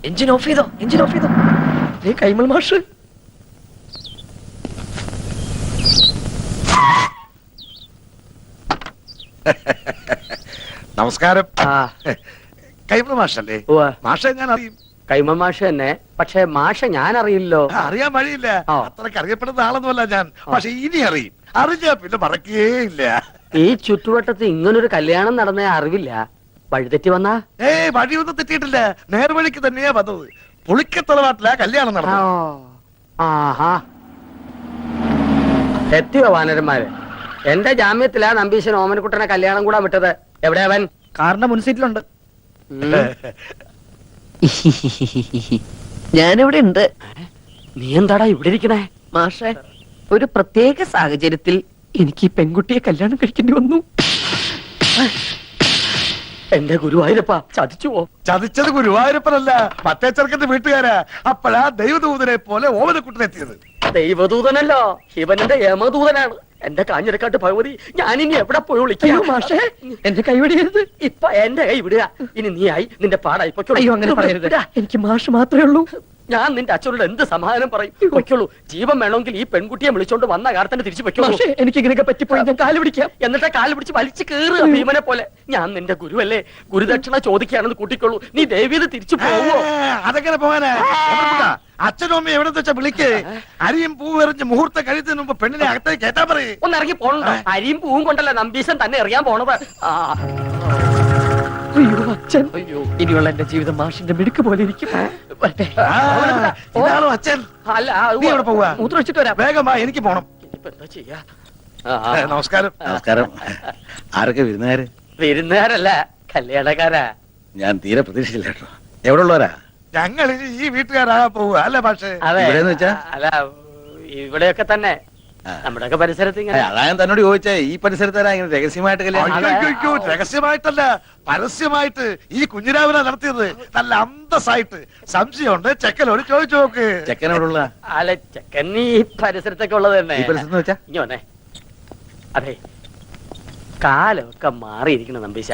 Engine off ചെയ്തോ, engine off ചെയ്തോ. കൈമൾ മാഷ് നമസ്കാരം. കൈമൾ മാഷല്ലേ? മാഷെ ഞാൻ അറിയും. കൈമൾ മാഷ് തന്നെ. പക്ഷെ മാഷ ഞാൻ അറിയില്ലോ. അറിയാൻ വഴിയില്ല, അത്രക്ക് അറിയപ്പെടുന്ന ആളൊന്നുമല്ല ഞാൻ. പക്ഷെ ഇനി അറിയും. അറിഞ്ഞാ പിന്നെ മറക്കേയില്ല. ഈ ചുറ്റുവട്ടത്ത് ഇങ്ങനൊരു കല്യാണം നടന്ന അറിവില്ല. വഴിതെറ്റി വന്നാ? വഴിയൊന്നും തെറ്റിയിട്ടില്ല, നേർവഴിക്ക് തന്നെയാ വന്നത്. പുളിക്കത്തലവാട്ടിലാ കല്യാണം നടന്നത്. ആഹാ, എത്തിയോ വാനരന്മാര്? എന്റെ ജാമ്യത്തിലാ നമ്പീശൻ ഓമനക്കുട്ടനെ കല്യാണം കൂടാൻ വിട്ടത്. എവിടെയാ അവൻ? കാറിന്റെ മുൻസീറ്റിലുണ്ട്. ഞാനിവിടെ ഉണ്ട്. നീ എന്താടാ ഇവിടെ ഇരിക്കണേ? മാഷെ, ഒരു പ്രത്യേക സാഹചര്യത്തിൽ എനിക്ക് ഈ പെൺകുട്ടിയെ കല്യാണം കഴിക്കേണ്ടി വന്നു. എന്റെ ഗുരുവായൂരപ്പ, ചതിച്ചുവോ? ചതിച്ചത് ഗുരുവായൂരപ്പനല്ല, മറ്റേ ചെറുക്കന്റെ വീട്ടുകാരാ. അപ്പോഴാ ദൈവദൂതനെ പോലെ ഓമനക്കുട്ടനെത്തിയത്. ദൈവദൂതനല്ലോ, ശിവനന്റെ യമദൂതനാണ്. എന്റെ കാഞ്ഞിരക്കാട്ട് ഭഗവതി, ഞാനിനി എവിടെ പോയി വിളിക്കാം? മാഷേ, എന്റെ കൈ വിടരുത്. ഇപ്പൊ എന്റെ കൈ വിടുക. ഇനി നീ ആയി, നിന്റെ പാടായി. അയ്യോ, അങ്ങനെ പറയരുത്. എനിക്ക് മാഷ് മാത്രമേ ഉള്ളൂ. ഞാൻ നിന്റെ അച്ഛനോട് എന്ത് സമാധാനം പറയും? പൊയ്ക്കോളൂ. ജീവൻ വേണമെങ്കിൽ ഈ പെൺകുട്ടിയെ വിളിച്ചോണ്ട് വന്ന കാലത്തിന് തിരിച്ചു പൊയ്ക്കോളൂ. എനിക്ക് ഇങ്ങനെയൊക്കെ പറ്റിപ്പോയി ഞാൻ കാല് പിടിക്കാം. എന്നിട്ട് കാല് പിടിച്ച് വലിച്ചു കയറുക ഭീമനെ പോലെ. ഞാൻ നിന്റെ ഗുരുവല്ലേ, ഗുരുദക്ഷിണ ചോദിക്കുകയാണെന്ന് കൂട്ടിക്കൊള്ളൂ. നീ ദേവീത് തിരിച്ചു പോവോ? അതെങ്ങനെ പോകാനാ? അച്ഛനും അമ്മയും എവിടെ വെച്ചാ വിളിക്ക്. അരിയും പൂവും എറിഞ്ഞ് മുഹൂർത്തം കഴിയുന്നതിന് മുമ്പ് പെണ്ണിനെ അകത്തേക്ക് കേട്ടാ പറയേ. ഒന്ന് ഇറങ്ങി പോണോ? അരിയും പൂവും കൊണ്ടല്ല നമ്പീശൻ തന്നെ എറിയാൻ പോണത്. അയ്യോ അച്ഛൻ, ഇനിയുള്ള എന്റെ ജീവിതം മാഷിന്റെ മിടുക്ക് പോലെ ഇരിക്കും. ഇതാണോ അച്ഛൻ? അല്ല, നീ എവിടെ പോവാ? മൂത്രമൊഴിച്ചിട്ട് വരാം. വേഗം വാ, എനിക്ക് പോണം. ഇനിയിപ്പോ എന്താ ചെയ്യാ? നമസ്കാരം. നമസ്കാരം. ആരൊക്കെ വിരുന്നുകാര്? വിരുന്നുകാരല്ല, കല്യാണക്കാരാ. ഞാൻ തീരെ പ്രതീക്ഷിച്ചില്ല കേട്ടോ. എവിടെ ഉള്ളവരാ? ഞങ്ങൾ ഈ വീട്ടുകാരാകാൻ പോവുക അല്ലേ പക്ഷേ? അതെ, ഇവിടെന്ന് വെച്ചാ? അല്ല, ഇവിടെയൊക്കെ തന്നെ നമ്മുടെയൊക്കെ പരിസരത്ത് ഇങ്ങനെ. അതാ ഞാൻ തന്നോട് ചോദിച്ചേ, ഈ പരിസരത്താരാ ഇങ്ങനെ രഹസ്യമായിട്ട് കല്യാണം? അയ്യോ, രഹസ്യമായിട്ടല്ല, പരസ്യമായിട്ട് ഈ കുഞ്ഞിരാവിനെ നടത്തിയത്. നല്ല അന്തസ്സായിട്ട്. സംശയമുണ്ട്, ചെക്കനോട് ചോദിച്ചു നോക്ക്. ചെക്കനോടുള്ള? അല്ല, ചെക്കൻ ഈ പരിസരത്തൊക്കെ ഉള്ളത് തന്നെ. ഈ പരിസരത്ത് വെച്ചാ? ഇനി വന്നേ. അതെ, കാലമൊക്കെ മാറിയിരിക്കണം നമ്പീശ.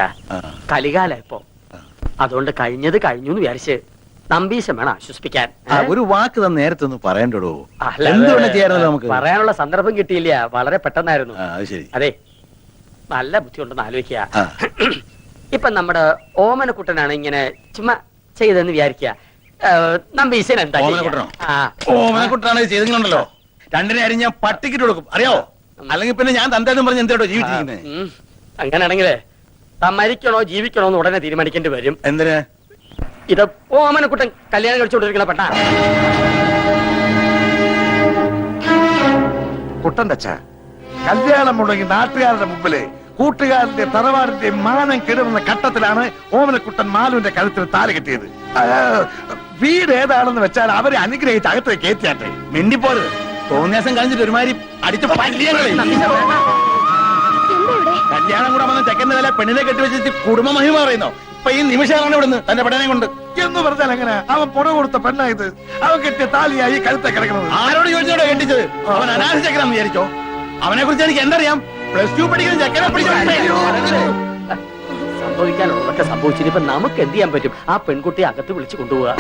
കലികാലം ഇപ്പൊ. അതുകൊണ്ട് കഴിഞ്ഞത് കഴിഞ്ഞു എന്ന് വിചാരിച്ച് നമ്പീശം വേണം ആശ്വസിപ്പിക്കാൻ. ഒരു വാക്ക് തന്നെ നേരത്തെ ഒന്ന് പറയണ്ടോ? എന്തുകൊണ്ട് ചെയ്യാറുണ്ടോ? നമുക്ക് പറയാനുള്ള സന്ദർഭം കിട്ടിയില്ല, വളരെ പെട്ടെന്നായിരുന്നു. ശരി. അതെ, നല്ല ബുദ്ധിയുണ്ടെന്ന് ആലോചിക്കുക. ഇപ്പൊ നമ്മുടെ ഓമനക്കുട്ടനാണ് ഇങ്ങനെ ചുമ്മാ ചെയ്തെന്ന് വിചാരിക്കുക. നമ്പീശൻ എന്താ? ഓമനക്കുട്ടനാണ് ചെയ്തിട്ടുണ്ടല്ലോ. രണ്ടിനെ അരി ഞാൻ പട്ടിക്കിട്ട് കൊടുക്കും, അറിയാവോ? അല്ലെങ്കിൽ പിന്നെ ഞാൻ തന്തേന്നും പറഞ്ഞ് എന്തോ ജീവിച്ചിരിക്കുന്നത്. അങ്ങനെയാണെങ്കിലേ മരിക്കണോ ജീവിക്കണോ എന്ന് ഉടനെ തീരുമാനിക്കേണ്ടി വരും. എന്തിന്? ഇത് ഓമനക്കുട്ടൻ കല്യാണം കഴിച്ചുകൊണ്ടിരിക്കണ പെട്ട കുട്ടന്റെ അച്ഛ, കല്യാണം മുടങ്ങി നാട്ടുകാരുടെ മുമ്പില് കൂട്ടുകാരന്റെ തറവാടിന്റെ മാനം കെടുന്ന ഘട്ടത്തിലാണ് ഓമനക്കുട്ടൻ മാലുവിന്റെ കഴുത്തിൽ താലി കെട്ടിയത്. വീട് ഏതാണെന്ന് വെച്ചാൽ അവരെ അനുഗ്രഹിച്ച് അകത്തേക്ക് കയറ്റിയാട്ടെ. മിണ്ടിപ്പോരുത്. തോന്നിയാസം കഴിഞ്ഞിട്ട് ഒരുമാതിരി അടിച്ച് കല്യാണം കൂടെ വന്ന ചെക്കന്റെ തല പെണ്ണിനെ കെട്ടിവെച്ചിട്ട് കുടുംബ മഹിമ പറയുന്നോ? ഇപ്പൊ ഈ നിമിഷമാണ് ഇവിടുന്ന് തന്റെ പെടനെ കൊണ്ട് എന്ന് പറഞ്ഞാൽ എങ്ങനെ? അവൻ പുറ കൊടുത്ത പെണ്ണായത്. അവൻ കെട്ടിയ താലിയായി കഴുത്തെ കിടക്കുന്നത്. ആരോട് ചോദിച്ചോടെ കെട്ടിച്ചത്? അവൻ അനാഥ ചെക്കനാന്ന് വിചാരിച്ചോ? അവനെ കുറിച്ച് എനിക്ക് എന്തറിയാം? +2 പഠിക്കുന്ന ചെക്കനെ സംഭവിക്കാനുള്ളതൊക്കെ സംഭവിച്ചിട്ട് നമുക്ക് എന്ത് ചെയ്യാൻ പറ്റും? ആ പെൺകുട്ടിയെ അകത്ത് വിളിച്ചു കൊണ്ടുപോവുക.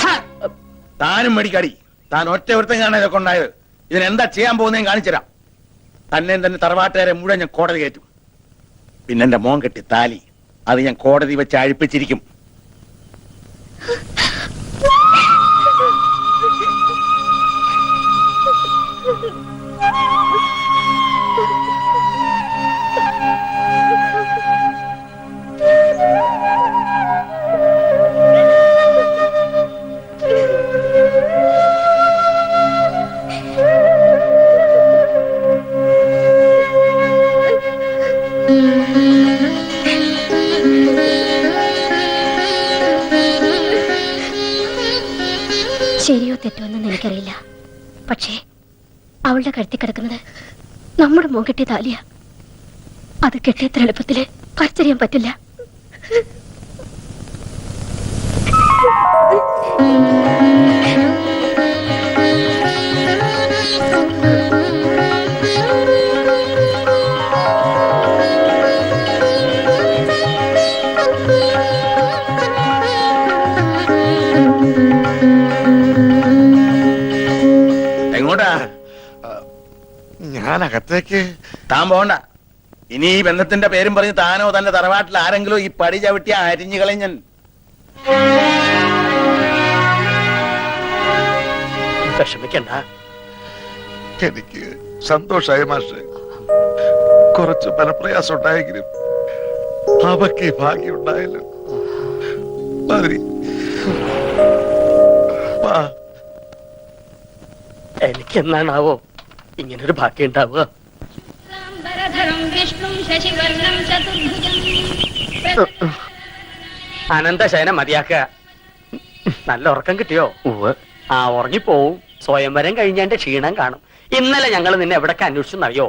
താനും മേടിക്കാടി. താൻ ഒറ്റ ഒരുത്തം കാണാൻ ഇതൊക്കെ ഉണ്ടായത്. ഇതിനെന്താ ചെയ്യാൻ പോകുന്നതും കാണിച്ചുതരാം. തന്നെ തന്നെ തറവാട്ടുകാരെ മുഴുവൻ ഞാൻ കോടതി കയറ്റും. പിന്നെ എന്റെ മോൻ കെട്ടി താലി അത് ഞാൻ കോടതി വെച്ച് അഴിപ്പിച്ചിരിക്കും. ശരിയോ തെറ്റോ എന്നൊന്നും എനിക്കറിയില്ല. പക്ഷേ അവളുടെ കഴുത്തി കിടക്കുന്നത് നമ്മുടെ മോൻ കെട്ടിയ താലിയ. അത് കെട്ടിയത്ര എളുപ്പത്തില് പറിച്ചറിയാൻ പറ്റില്ല. അകത്തേക്ക് താൻ പോണ്ട. ഇനി ഈ ബന്ധത്തിന്റെ പേരും പറഞ്ഞ് താനോ തന്റെ തറവാട്ടിൽ ആരെങ്കിലും ഈ പടി ചവിട്ടി അരിഞ്ഞു കളഞ്ഞൻ. വിഷമിക്കണ്ട. എനിക്ക് സന്തോഷായ മാഷെ. കുറച്ച് മനപ്രയാസം ഉണ്ടായെങ്കിലും അവക്ക് ഈ ഭാഗ്യം ഉണ്ടായല്ലോ. മതി. വാ. എനിക്കെന്നാണാവോ ഇങ്ങനൊരു ഭാഗ്യം ഉണ്ടാവുക? ശാംബരധരം വിഷ്ണും ശശിവർണം ചതുർഭുജം. അനന്തശയനം മതിയാക്കുക. നല്ല ഉറക്കം കിട്ടിയോ? ആ ഉറങ്ങിപ്പോവും. സ്വയംവരം കഴിഞ്ഞതിന്റെ ക്ഷീണം കാണും. ഇന്നലെ ഞങ്ങൾ നിന്നെ എവിടൊക്കെ അന്വേഷിച്ചെന്നറിയോ?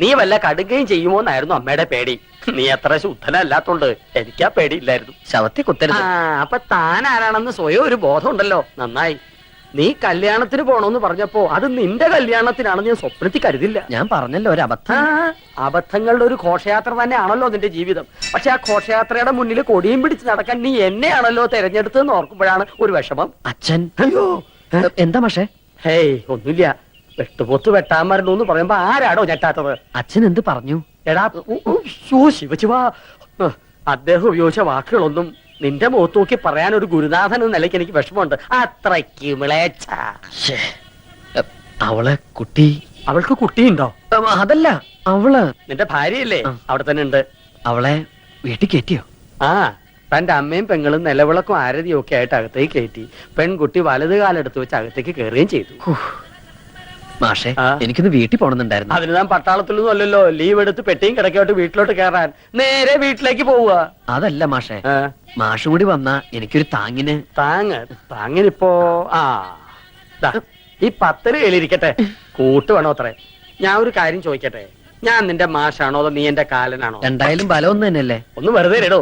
നീ വല്ല കടുകയും ചെയ്യുമോന്നായിരുന്നു അമ്മയുടെ പേടി. നീ അത്ര ശുദ്ധനല്ലാത്തോണ്ട് എനിക്കാ പേടിയില്ലായിരുന്നു. ശവത്തെ കുത്തരുത്. അപ്പൊ താൻ ആരാണെന്ന് സ്വയം ഒരു ബോധം ഉണ്ടല്ലോ. നന്നായി. നീ കല്യാണത്തിന് പോണോന്ന് പറഞ്ഞപ്പോ അത് നിന്റെ കല്യാണത്തിനാണെന്ന് ഞാൻ സ്വപ്നത്തിൽ കരുതില്ല. ഞാൻ പറഞ്ഞല്ലോ ഒരു അബദ്ധം. അബദ്ധങ്ങളുടെ ഒരു ഘോഷയാത്ര തന്നെയാണല്ലോ നിന്റെ ജീവിതം. പക്ഷെ ആ ഘോഷയാത്രയുടെ മുന്നിൽ കൊടിയും പിടിച്ച് നടക്കാൻ നീ എന്നെയാണല്ലോ തെരഞ്ഞെടുത്തതെന്ന് ഓർക്കുമ്പോഴാണ് ഒരു വിഷമം. അച്ഛൻ അയ്യോ, എന്താ മാഷേ? ഹേയ് ഒന്നുമില്ല. വെട്ടുപോത്ത് വെട്ടാൻ മരണു എന്ന് പറയുമ്പോ ആരാടോ ഞെട്ടാത്തത്? അച്ഛൻ എന്ത് പറഞ്ഞു? എടാ ശിവശിവാ, അദ്ദേഹം ഉപയോഗിച്ച വാക്കുകളൊന്നും നിന്റെ മുഖത്ത് നോക്കി പറയാൻ ഒരു ഗുരുനാഥൻ എന്ന നിലയ്ക്ക് എനിക്ക് വിഷമമുണ്ട്. അത്രയ്ക്ക് മിളേച്ച. അവളെ കുട്ടി. അവൾക്ക് കുട്ടിയുണ്ടോ? അതല്ല, അവള് നിന്റെ ഭാര്യയല്ലേ? അവിടെ തന്നെ ഉണ്ട്. അവളെ വീട്ടിൽ കയറ്റിയോ? ആ, തന്റെ അമ്മയും പെങ്ങളും നിലവിളക്കും ആരതിയും ഒക്കെ ആയിട്ട് അകത്തേക്ക് കയറ്റി. പെൺകുട്ടി വലത് കാലെടുത്ത് വെച്ച് അകത്തേക്ക് കയറുകയും ചെയ്തു. മാഷേ, ആ. എനിക്കൊന്ന് വീട്ടിൽ പോണെന്നുണ്ടായിരുന്നു. അതിന് താൻ പട്ടാളത്തിലൊന്നും അല്ലല്ലോ. ലീവ് എടുത്ത് പെട്ടിയും കിടക്കോട്ട് വീട്ടിലോട്ട് കയറാൻ. നേരെ വീട്ടിലേക്ക് പോവുക. അതല്ല മാഷേ, ആ, മാഷും കൂടി വന്നാ എനിക്കൊരു താങ്ങിന്. താങ്ങിനിപ്പോ ആ ദാ, ഈ 10 കയ്യിലിരിക്കട്ടെ. കൂട്ട് വേണോ അത്രേ? ഞാൻ ഒരു കാര്യം ചോദിക്കട്ടെ. ഞാൻ നിന്റെ മാഷാണോ അതോ നീ എന്റെ കാലനാണോ? രണ്ടായാലും ബലം ഒന്ന് തന്നെയല്ലേ? ഒന്ന് വെറുതെ ഇടോ.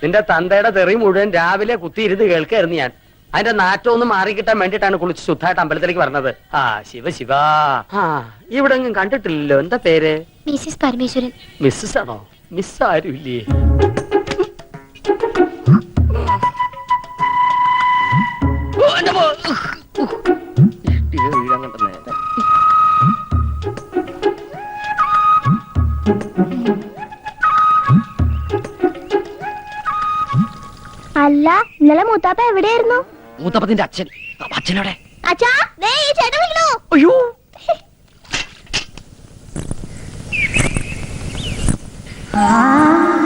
നിന്റെ തന്തയുടെ തെറി മുഴുവൻ രാവിലെ കുത്തിയിരുന്ന് കേൾക്കായിരുന്നു ഞാൻ. അതിന്റെ നാറ്റം ഒന്ന് മാറിക്കിട്ടാൻ വേണ്ടിയിട്ടാണ് കുളിച്ച് ശുദ്ധമായിട്ട് അമ്പലത്തിലേക്ക് പറഞ്ഞത്. ആ ശിവ ശിവ. ആ, ഇവിടെ എങ്ങും കണ്ടിട്ടില്ലല്ലോ. എന്താ പേര്? മിസ്സിസ് പരമേശ്വരൻ. മിസ്സസ് ആണോ? മിസ് ആരും ഇല്ലേ? അല്ല, ഇന്നലെ മൂത്താപ്പ എവിടെയായിരുന്നു? മൂത്തപ്പത്തിന്റെ അച്ഛൻ. അച്ഛനോടെ. അച്ഛാ, ദേ ഈ ചേട്ടൻ വിളിക്കണു. അയ്യോ, ആ